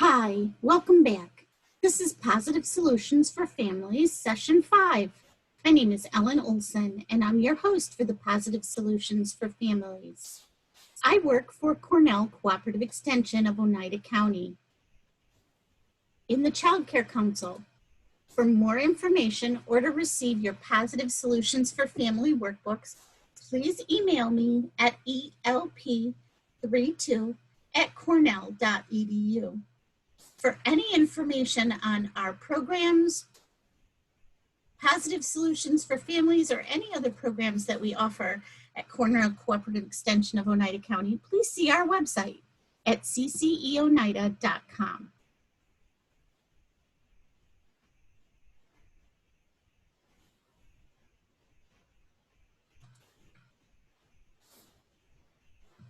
Hi, welcome back. This is Positive Solutions for Families, Session 5. My name is Ellen Olson, and I'm your host for the Positive Solutions for Families. I work for Cornell Cooperative Extension of Oneida County in the Child Care Council. For more information or to receive your Positive Solutions for Family workbooks, please email me at elp32@cornell.edu. For any information on our programs, Positive Solutions for Families, or any other programs that we offer at Cornell Cooperative Extension of Oneida County, please see our website at cceoneida.com.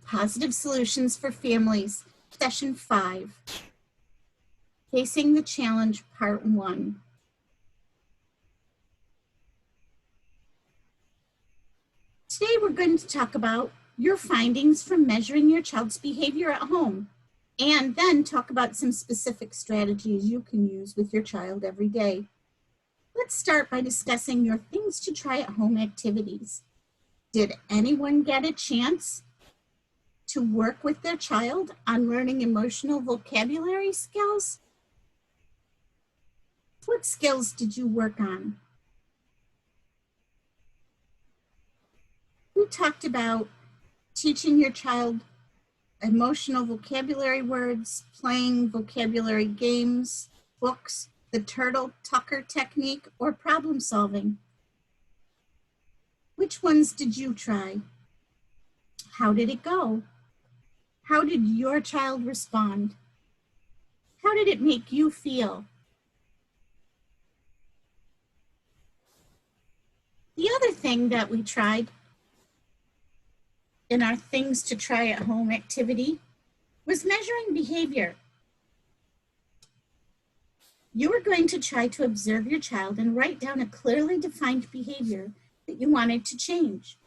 Positive Solutions for Families, Session 5, Facing the Challenge, Part 1. Today we're going to talk about your findings from measuring your child's behavior at home, and then talk about some specific strategies you can use with your child every day. Let's start by discussing your things to try at home activities. Did anyone get a chance to work with their child on learning emotional vocabulary skills? What skills did you work on? We talked about teaching your child emotional vocabulary words, playing vocabulary games, books, the Turtle-Tucker technique, or problem solving. Which ones did you try? How did it go? How did your child respond? How did it make you feel? The other thing that we tried in our things to try at home activity was measuring behavior. You were going to try to observe your child and write down a clearly defined behavior that you wanted to change.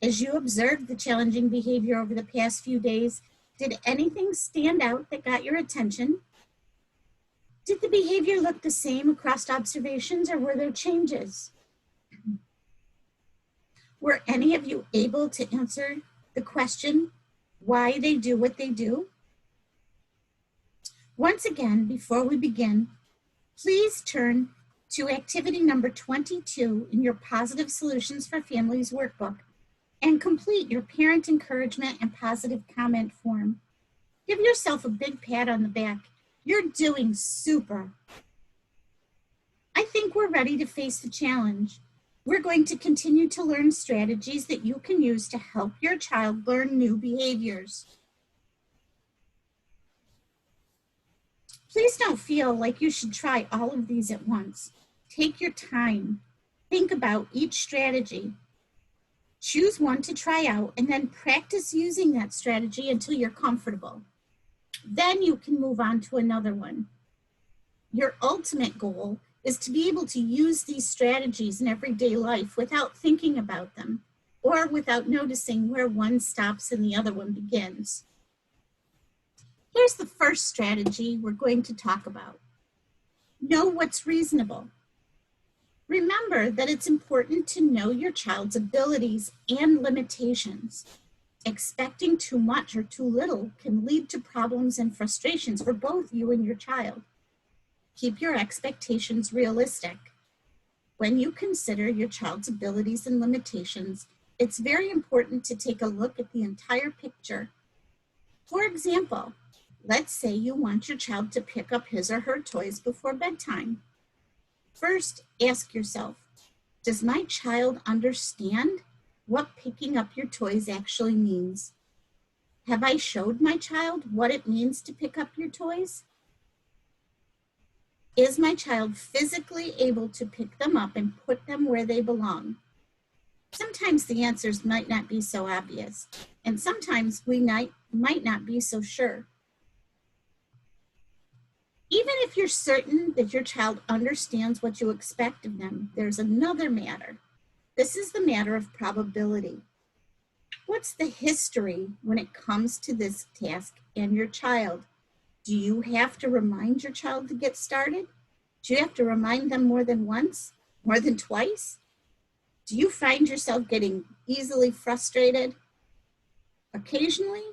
As you observed the challenging behavior over the past few days, did anything stand out that got your attention? Did the behavior look the same across observations, or were there changes? Were any of you able to answer the question why they do what they do? Once again, before we begin, please turn to activity number 22 in your Positive Solutions for Families workbook and complete your parent encouragement and positive comment form. Give yourself a big pat on the back. You're doing super. I think we're ready to face the challenge. We're going to continue to learn strategies that you can use to help your child learn new behaviors. Please don't feel like you should try all of these at once. Take your time. Think about each strategy. Choose one to try out and then practice using that strategy until you're comfortable. Then you can move on to another one. Your ultimate goal is to be able to use these strategies in everyday life without thinking about them or without noticing where one stops and the other one begins. Here's the first strategy we're going to talk about. Know what's reasonable. Remember that it's important to know your child's abilities and limitations. Expecting too much or too little can lead to problems and frustrations for both you and your child. Keep your expectations realistic. When you consider your child's abilities and limitations, it's very important to take a look at the entire picture. For example, let's say you want your child to pick up his or her toys before bedtime. First, ask yourself, does my child understand what picking up your toys actually means? Have I showed my child what it means to pick up your toys? Is my child physically able to pick them up and put them where they belong? Sometimes the answers might not be so obvious, and sometimes we might not be so sure. Even if you're certain that your child understands what you expect of them, there's another matter. This is the matter of probability. What's the history when it comes to this task and your child? Do you have to remind your child to get started? Do you have to remind them more than once, more than twice? Do you find yourself getting easily frustrated occasionally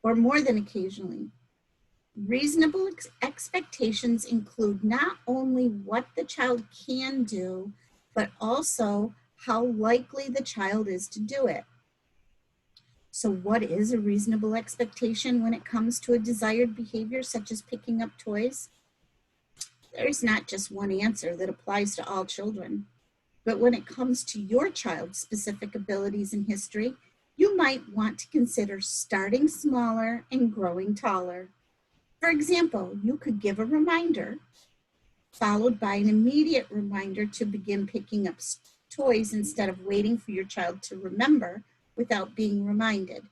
or more than occasionally? Reasonable expectations include not only what the child can do, but also how likely the child is to do it. So what is a reasonable expectation when it comes to a desired behavior such as picking up toys? There's not just one answer that applies to all children. But when it comes to your child's specific abilities and history, you might want to consider starting smaller and growing taller. For example, you could give a reminder, followed by an immediate reminder to begin picking up toys instead of waiting for your child to remember without being reminded.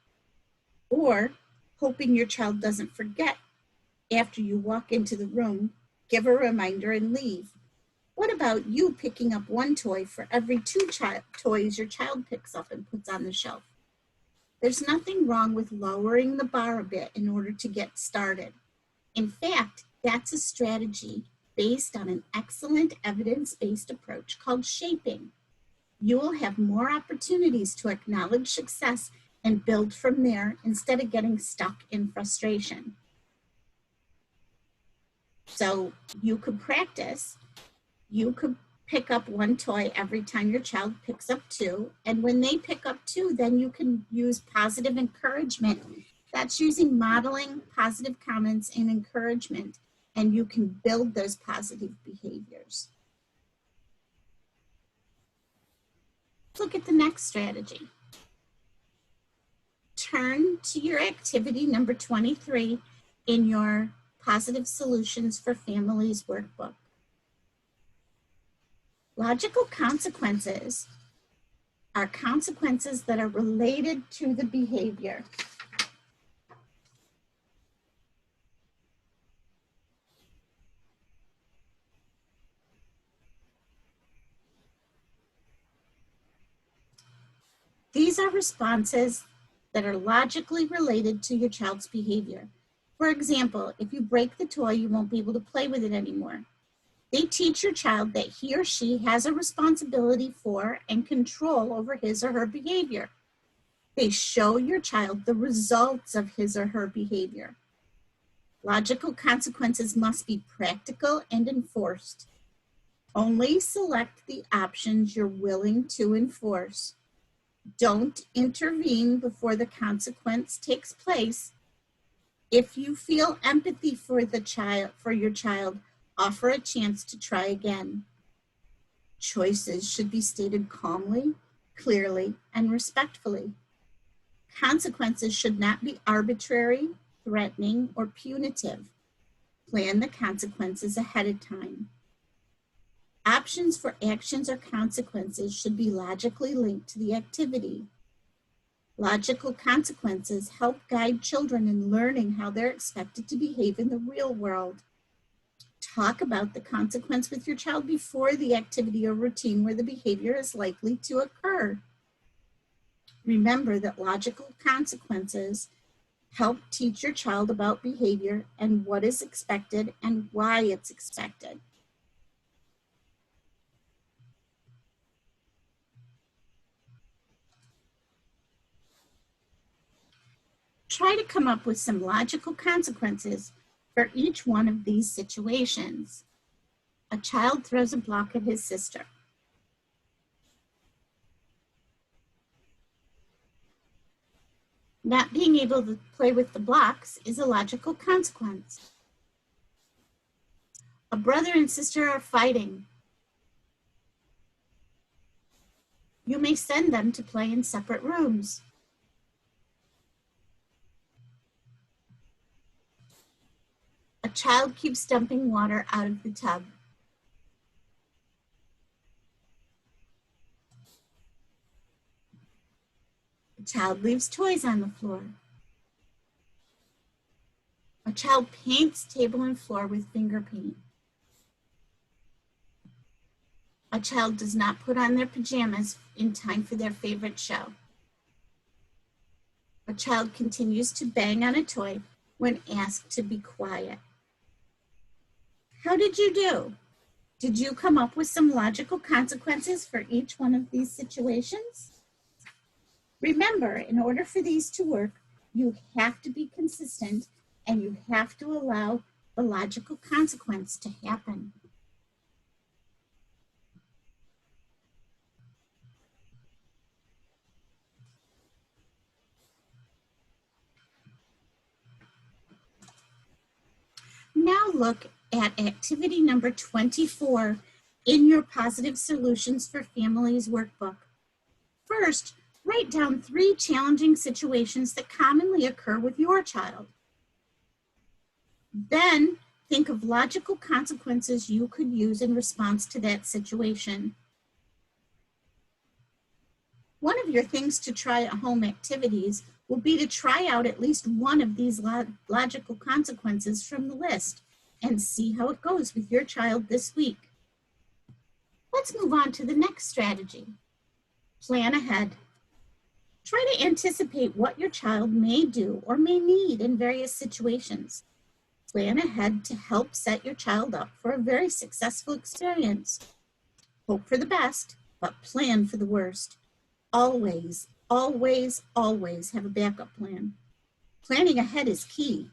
Or hoping your child doesn't forget after you walk into the room, give a reminder and leave. What about you picking up one toy for every two toys your child picks up and puts on the shelf? There's nothing wrong with lowering the bar a bit in order to get started. In fact, that's a strategy based on an excellent evidence-based approach called shaping. You will have more opportunities to acknowledge success and build from there instead of getting stuck in frustration. So you could practice. You could pick up one toy every time your child picks up two. And when they pick up two, then you can use positive encouragement. That's using modeling, positive comments, and encouragement. And you can build those positive behaviors. Look at the next strategy. Turn to your activity number 23 in your Positive Solutions for Families workbook. Logical consequences are consequences that are related to the behavior. These are responses that are logically related to your child's behavior. For example, if you break the toy, you won't be able to play with it anymore. They teach your child that he or she has a responsibility for and control over his or her behavior. They show your child the results of his or her behavior. Logical consequences must be practical and enforced. Only select the options you're willing to enforce. Don't intervene before the consequence takes place. If you feel empathy for your child, offer a chance to try again. Choices should be stated calmly, clearly, and respectfully. Consequences should not be arbitrary, threatening, or punitive. Plan the consequences ahead of time. Options for actions or consequences should be logically linked to the activity. Logical consequences help guide children in learning how they're expected to behave in the real world. Talk about the consequence with your child before the activity or routine where the behavior is likely to occur. Remember that logical consequences help teach your child about behavior and what is expected and why it's expected. Try to come up with some logical consequences for each one of these situations. A child throws a block at his sister. Not being able to play with the blocks is a logical consequence. A brother and sister are fighting. You may send them to play in separate rooms. A child keeps dumping water out of the tub. A child leaves toys on the floor. A child paints table and floor with finger paint. A child does not put on their pajamas in time for their favorite show. A child continues to bang on a toy when asked to be quiet. How did you do? Did you come up with some logical consequences for each one of these situations? Remember, in order for these to work, you have to be consistent and you have to allow the logical consequence to happen. Now look at activity number 24 in your Positive Solutions for Families workbook. First, write down 3 challenging situations that commonly occur with your child. Then, think of logical consequences you could use in response to that situation. One of your things to try at home activities will be to try out at least one of these logical consequences from the list and see how it goes with your child this week. Let's move on to the next strategy. Plan ahead. Try to anticipate what your child may do or may need in various situations. Plan ahead to help set your child up for a very successful experience. Hope for the best, but plan for the worst. Always, always, always have a backup plan. Planning ahead is key.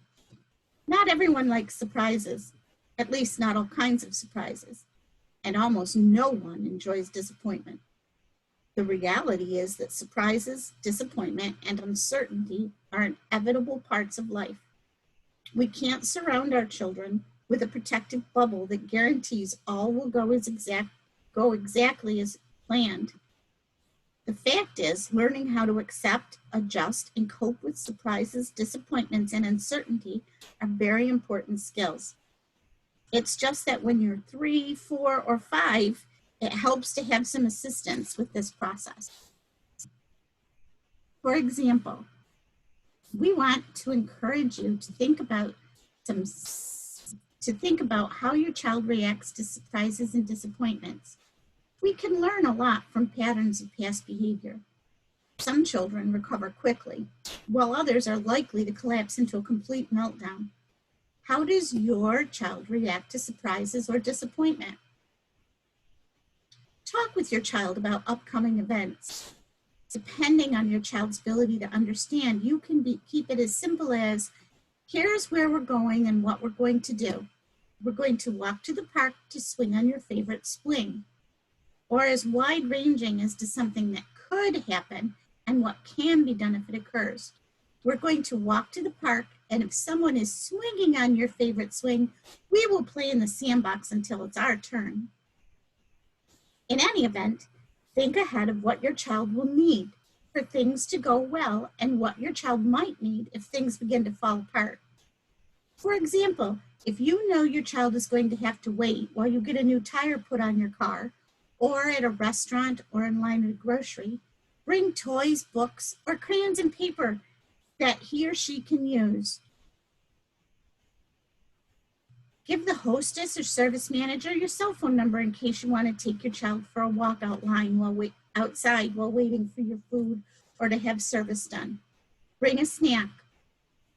Not everyone likes surprises, at least not all kinds of surprises, and almost no one enjoys disappointment. The reality is that surprises, disappointment, and uncertainty are inevitable parts of life. We can't surround our children with a protective bubble that guarantees all will go exactly as planned. The fact is, learning how to accept, adjust, and cope with surprises, disappointments, and uncertainty are very important skills. It's just that when you're 3, 4, or 5, it helps to have some assistance with this process. For example, we want to encourage you to think about how your child reacts to surprises and disappointments. We can learn a lot from patterns of past behavior. Some children recover quickly, while others are likely to collapse into a complete meltdown. How does your child react to surprises or disappointment? Talk with your child about upcoming events. Depending on your child's ability to understand, you can keep it as simple as, here's where we're going and what we're going to do. We're going to walk to the park to swing on your favorite swing. Or as wide-ranging as to something that could happen and what can be done if it occurs. We're going to walk to the park, and if someone is swinging on your favorite swing, we will play in the sandbox until it's our turn. In any event, think ahead of what your child will need for things to go well and what your child might need if things begin to fall apart. For example, if you know your child is going to have to wait while you get a new tire put on your car, or at a restaurant or in line at a grocery, bring toys, books, or crayons and paper that he or she can use. Give the hostess or service manager your cell phone number in case you want to take your child for a walkout line outside while waiting for your food or to have service done. Bring a snack.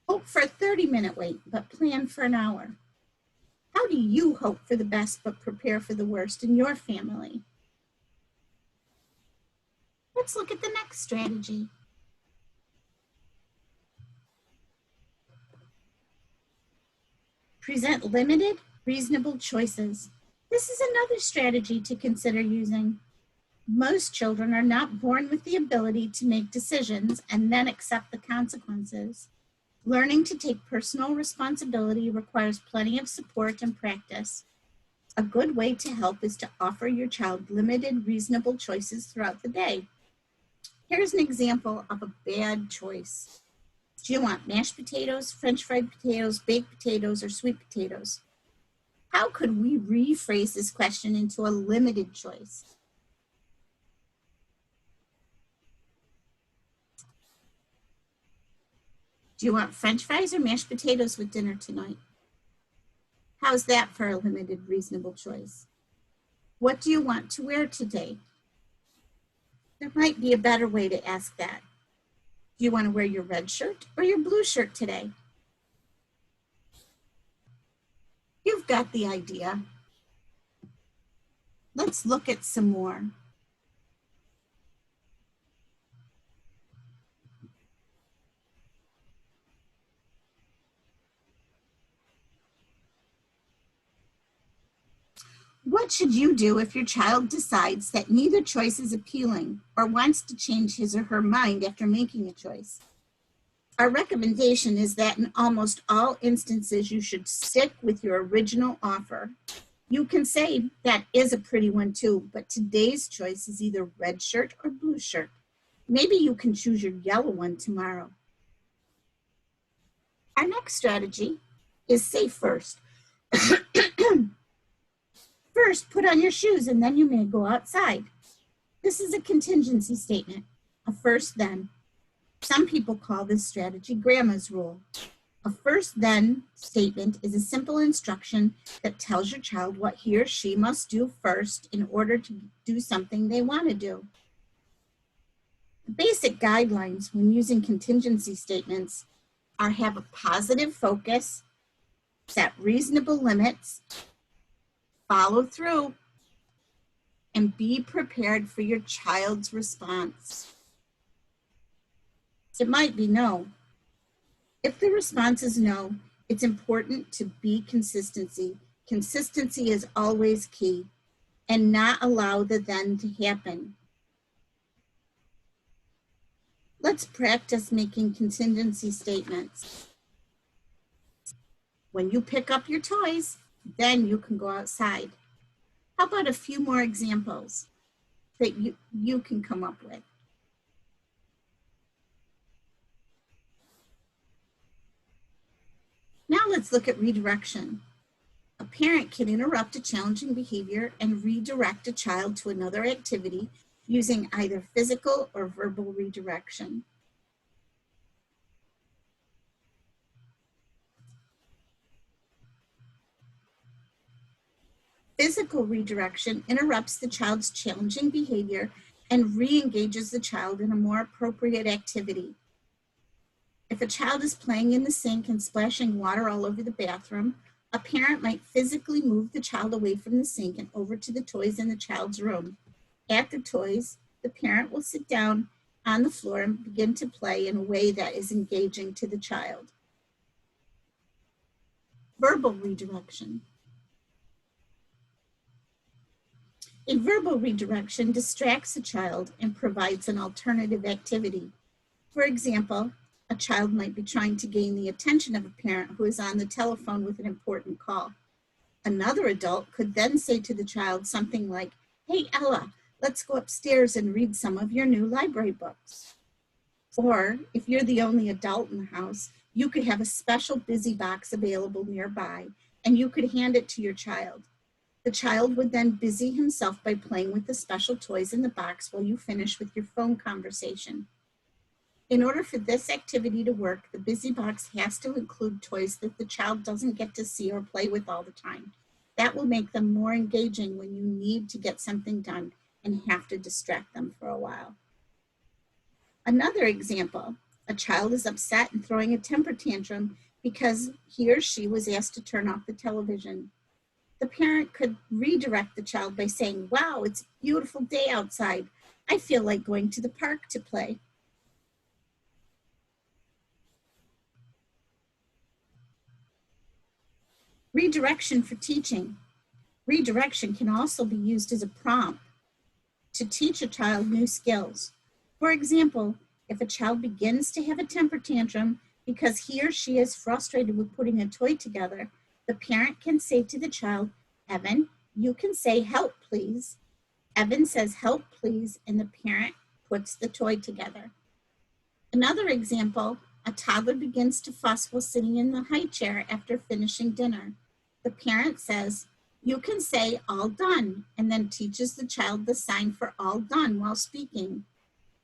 Hope for a 30-minute wait, but plan for an hour. How do you hope for the best but prepare for the worst in your family? Let's look at the next strategy. Present limited, reasonable choices. This is another strategy to consider using. Most children are not born with the ability to make decisions and then accept the consequences. Learning to take personal responsibility requires plenty of support and practice. A good way to help is to offer your child limited, reasonable choices throughout the day. Here's an example of a bad choice. Do you want mashed potatoes, French fried potatoes, baked potatoes, or sweet potatoes? How could we rephrase this question into a limited choice? Do you want French fries or mashed potatoes with dinner tonight? How's that for a limited, reasonable choice? What do you want to wear today? There might be a better way to ask that. Do you want to wear your red shirt or your blue shirt today? You've got the idea. Let's look at some more. What should you do if your child decides that neither choice is appealing or wants to change his or her mind after making a choice? Our recommendation is that in almost all instances, you should stick with your original offer. You can say that is a pretty one too, but today's choice is either red shirt or blue shirt. Maybe you can choose your yellow one tomorrow. Our next strategy is say first. First, put on your shoes and then you may go outside. This is a contingency statement, a first then. Some people call this strategy grandma's rule. A first then statement is a simple instruction that tells your child what he or she must do first in order to do something they want to do. The basic guidelines when using contingency statements are have a positive focus, set reasonable limits, follow through, and be prepared for your child's response. It might be no. If the response is no, it's important to be consistency. Consistency is always key, and not allow the then to happen. Let's practice making contingency statements. When you pick up your toys, then you can go outside. How about a few more examples that you can come up with? Now let's look at redirection. A parent can interrupt a challenging behavior and redirect a child to another activity using either physical or verbal redirection. Physical redirection interrupts the child's challenging behavior and re-engages the child in a more appropriate activity. If a child is playing in the sink and splashing water all over the bathroom, a parent might physically move the child away from the sink and over to the toys in the child's room. At the toys, the parent will sit down on the floor and begin to play in a way that is engaging to the child. Verbal redirection. A verbal redirection distracts a child and provides an alternative activity. For example, a child might be trying to gain the attention of a parent who is on the telephone with an important call. Another adult could then say to the child something like, "Hey Ella, let's go upstairs and read some of your new library books." Or if you're the only adult in the house, you could have a special busy box available nearby and you could hand it to your child. The child would then busy himself by playing with the special toys in the box while you finish with your phone conversation. In order for this activity to work, the busy box has to include toys that the child doesn't get to see or play with all the time. That will make them more engaging when you need to get something done and have to distract them for a while. Another example, a child is upset and throwing a temper tantrum because he or she was asked to turn off the television. The parent could redirect the child by saying, "Wow, it's a beautiful day outside. I feel like going to the park to play." Redirection for teaching. Redirection can also be used as a prompt to teach a child new skills. For example, if a child begins to have a temper tantrum because he or she is frustrated with putting a toy together, the parent can say to the child, "Evan, you can say help please." Evan says help please, and the parent puts the toy together. Another example, a toddler begins to fuss while sitting in the high chair after finishing dinner. The parent says, "You can say all done," and then teaches the child the sign for all done while speaking.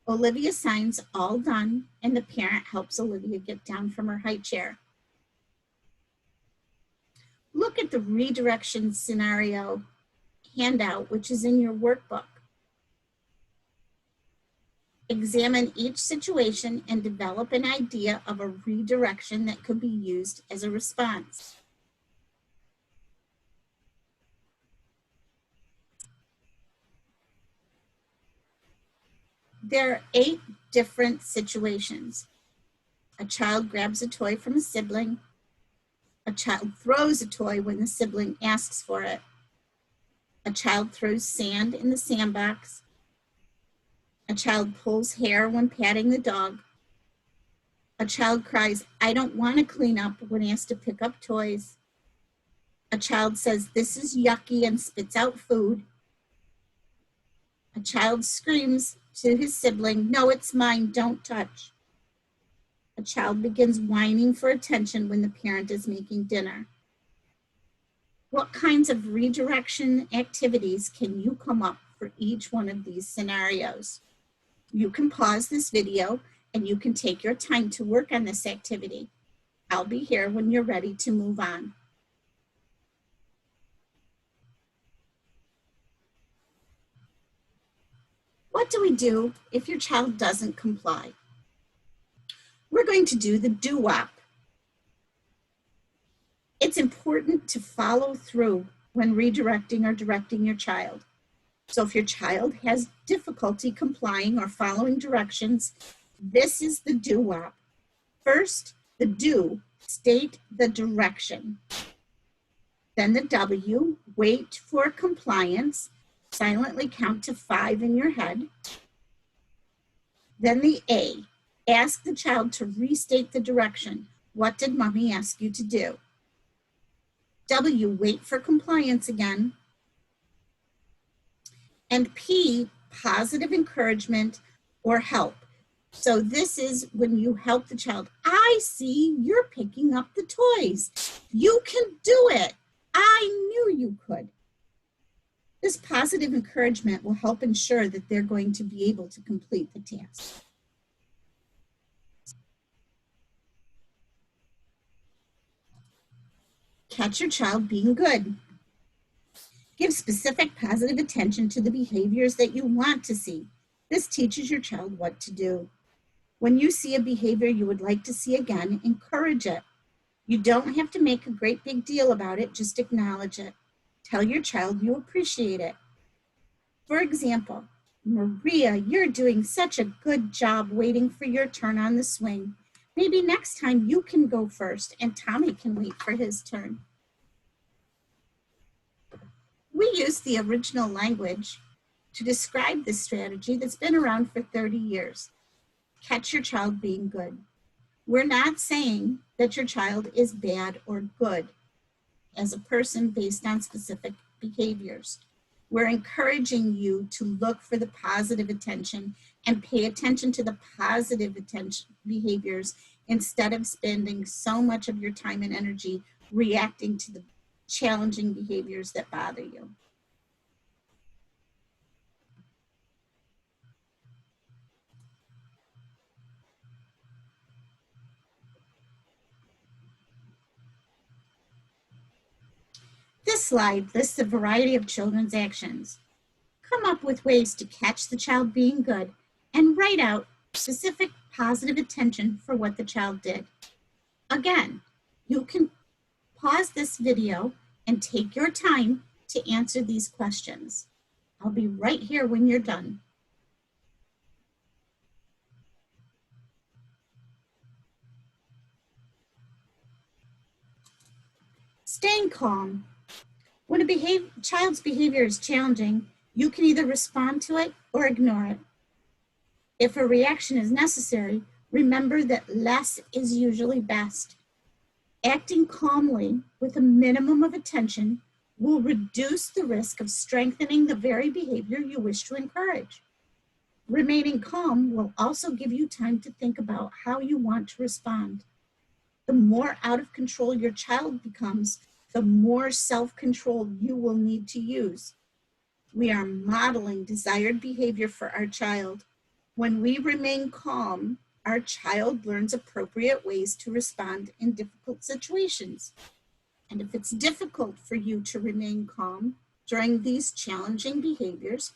Olivia signs all done, and the parent helps Olivia get down from her high chair. Look at the redirection scenario handout, which is in your workbook. Examine each situation and develop an idea of a redirection that could be used as a response. there are 8 different situations. A child grabs a toy from a sibling. A child throws a toy when the sibling asks for it. A child throws sand in the sandbox. A child pulls hair when patting the dog. A child cries, "I don't want to clean up," when asked to pick up toys. A child says, "This is yucky," and spits out food. A child screams to his sibling, "No, it's mine, don't touch." A child begins whining for attention when the parent is making dinner. What kinds of redirection activities can you come up for each one of these scenarios? You can pause this video and you can take your time to work on this activity. I'll be here when you're ready to move on. What do we do if your child doesn't comply? We're going to do the Do-WAWP. It's important to follow through when redirecting or directing your child. So if your child has difficulty complying or following directions, this is the Do-WAWP. First, the do, state the direction. Then the W, wait for compliance, silently count to 5 in your head. Then the A, ask the child to restate the direction. What did mommy ask you to do? W, wait for compliance again. And P, positive encouragement or help. So this is when you help the child. "I see you're picking up the toys. You can do it. I knew you could." This positive encouragement will help ensure that they're going to be able to complete the task. Catch your child being good. Give specific positive attention to the behaviors that you want to see. This teaches your child what to do. When you see a behavior you would like to see again, encourage it. You don't have to make a great big deal about it, just acknowledge it. Tell your child you appreciate it. For example, "Maria, you're doing such a good job waiting for your turn on the swing. Maybe next time you can go first and Tommy can wait for his turn." We use the original language to describe this strategy that's been around for 30 years. Catch your child being good. We're not saying that your child is bad or good as a person based on specific behaviors. We're encouraging you to look for the positive attention and pay attention to the positive attention behaviors instead of spending so much of your time and energy reacting to the challenging behaviors that bother you. This slide lists a variety of children's actions. Come up with ways to catch the child being good and write out specific positive attention for what the child did. Again, you can pause this video and take your time to answer these questions. I'll be right here when you're done. Staying calm. When a child's behavior is challenging, you can either respond to it or ignore it. If a reaction is necessary, remember that less is usually best. Acting calmly with a minimum of attention will reduce the risk of strengthening the very behavior you wish to encourage. Remaining calm will also give you time to think about how you want to respond. The more out of control your child becomes, the more self-control you will need to use. We are modeling desired behavior for our child. When we remain calm, our child learns appropriate ways to respond in difficult situations. And if it's difficult for you to remain calm during these challenging behaviors,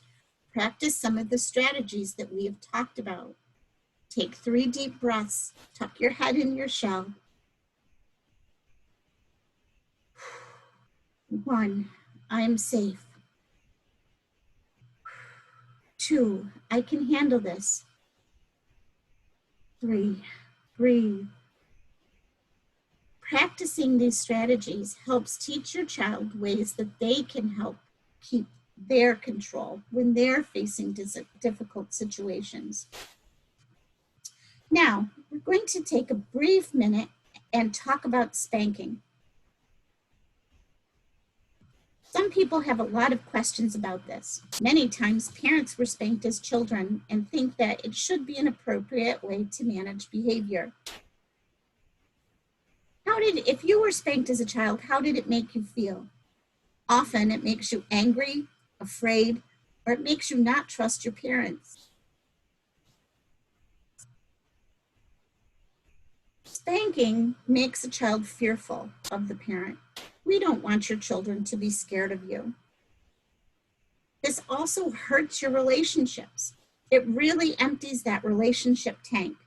practice some of the strategies that we have talked about. Take 3 deep breaths, tuck your head in your shell. 1, I am safe. 2, I can handle this. 3, breathe. Practicing these strategies helps teach your child ways that they can help keep their control when they're facing difficult situations. Now, we're going to take a brief minute and talk about spanking. Some people have a lot of questions about this. Many times parents were spanked as children and think that it should be an appropriate way to manage behavior. If you were spanked as a child, how did it make you feel? Often it makes you angry, afraid, or it makes you not trust your parents. Spanking makes a child fearful of the parent. We don't want your children to be scared of you. This also hurts your relationships. It really empties that relationship tank.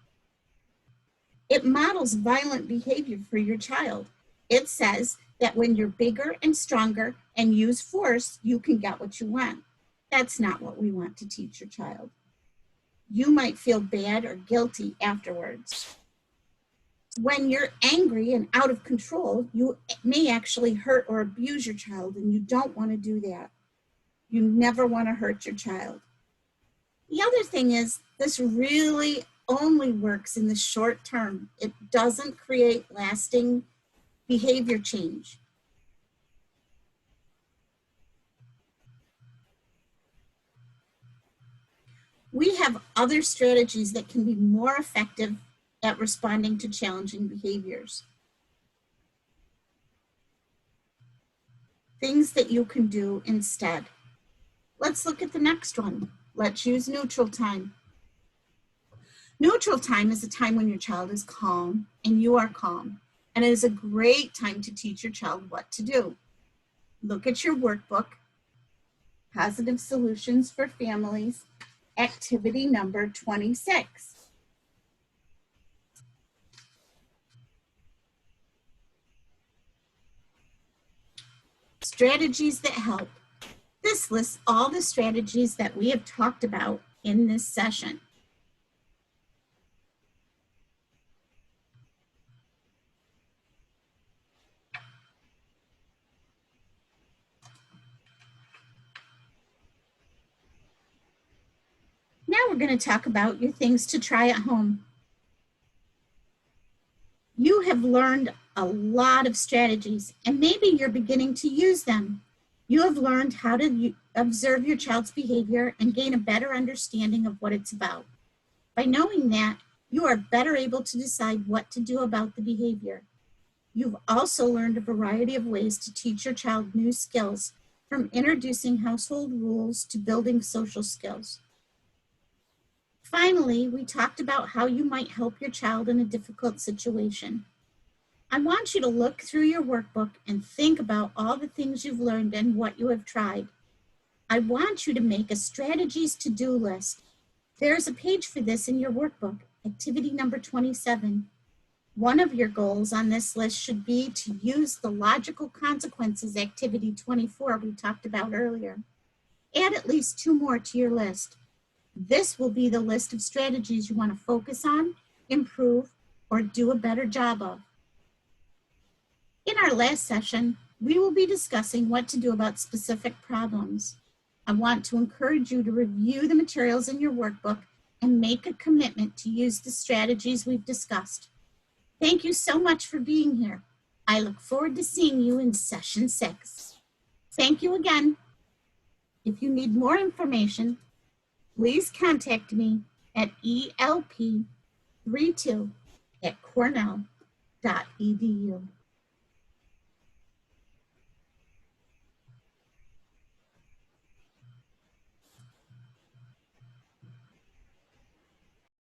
It models violent behavior for your child. It says that when you're bigger and stronger and use force, you can get what you want. That's not what we want to teach your child. You might feel bad or guilty afterwards. When you're angry and out of control, you may actually hurt or abuse your child, and you don't want to do that. You never want to hurt your child. The other thing is, this really only works in the short term. It doesn't create lasting behavior change. We have other strategies that can be more effective at responding to challenging behaviors. Things that you can do instead. Let's look at the next one. Let's use neutral time. Neutral time is a time when your child is calm and you are calm, and it is a great time to teach your child what to do. Look at your workbook, Positive Solutions for Families, activity number 26. Strategies that help. This lists all the strategies that we have talked about in this session. Now we're going to talk about your things to try at home. You have learned a lot of strategies, and maybe you're beginning to use them. You have learned how to observe your child's behavior and gain a better understanding of what it's about. By knowing that, you are better able to decide what to do about the behavior. You've also learned a variety of ways to teach your child new skills, from introducing household rules to building social skills. Finally, we talked about how you might help your child in a difficult situation. I want you to look through your workbook and think about all the things you've learned and what you have tried. I want you to make a strategies to-do list. There's a page for this in your workbook, activity number 27. One of your goals on this list should be to use the logical consequences activity 24 we talked about earlier. Add at least 2 more to your list. This will be the list of strategies you want to focus on, improve, or do a better job of. In our last session, we will be discussing what to do about specific problems. I want to encourage you to review the materials in your workbook and make a commitment to use the strategies we've discussed. Thank you so much for being here. I look forward to seeing you in session 6. Thank you again. If you need more information, please contact me at elp32@cornell.edu.